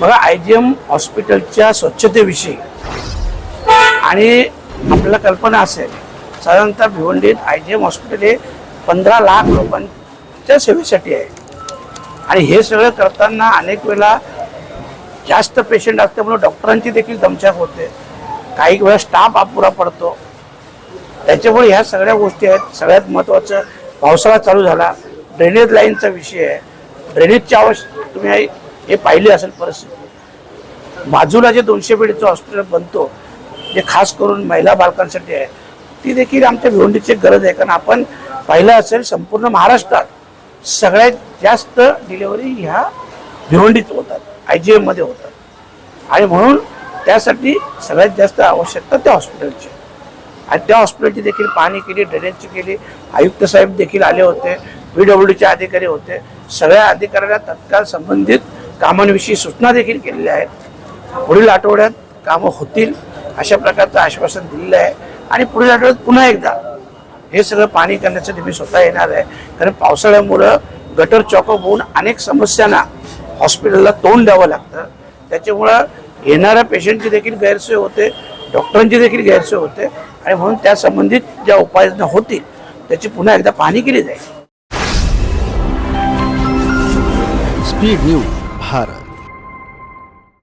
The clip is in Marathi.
बघा, IGM हॉस्पिटलच्या स्वच्छतेविषयी आणि आपल्याला कल्पना असेल, साधारणतः भिवंडीत IGM हॉस्पिटल हे 15 लाख लोकांच्या सेवेसाठी आहे आणि हे सगळं करताना अनेक वेळेला जास्त पेशंट असल्यामुळे डॉक्टरांची देखील दमछाक होते, काही वेळा स्टाफ अपुरा पडतो. त्याच्यामुळे ह्या सगळ्या गोष्टी आहेत. सगळ्यात महत्त्वाचं, पावसाळा चालू झाला, ड्रेनेज लाईनचा विषय आहे. ड्रेनेजची आवश्यकता तुम्ही हे पाहिली असेल परिस्थिती. बाजूला जे 200 बेडचं हॉस्पिटल बनतो, जे खास करून महिला बालकांसाठी आहे, ती देखील आमच्या भिवंडीची गरज आहे. कारण आपण पाहिलं असेल संपूर्ण महाराष्ट्रात सगळ्यात जास्त डिलिव्हरी ह्या भिवंडीत होतात, IGM मध्ये होतात आणि म्हणून त्यासाठी सगळ्यात जास्त आवश्यकता त्या हॉस्पिटलची आणि त्या हॉस्पिटलची देखील पाहणी केली, ड्रेनेजची केली. आयुक्त साहेब देखील आले होते, PWDचे अधिकारी होते. सगळ्या अधिकाऱ्यांना तत्काळ संबंधित कामांविषयी सूचना देखील केलेल्या आहेत. पुढील आठवड्यात कामं होतील अशा प्रकारचं आश्वासन दिलेलं आहे आणि पुढील आठवड्यात पुन्हा एकदा हे सगळं पाणी करण्यासाठी मी स्वतः येणार आहे. कारण पावसाळ्यामुळं गटर चॉकअप होऊन अनेक समस्यांना हॉस्पिटलला तोंड द्यावं लागतं. त्याच्यामुळं येणाऱ्या पेशंटची देखील गैरसोय होते, डॉक्टरांची देखील गैरसोय होते आणि म्हणून त्या संबंधित ज्या उपाययोजना होतील त्याची पुन्हा एकदा पाहणी केली जाईल. Speed news Bharat.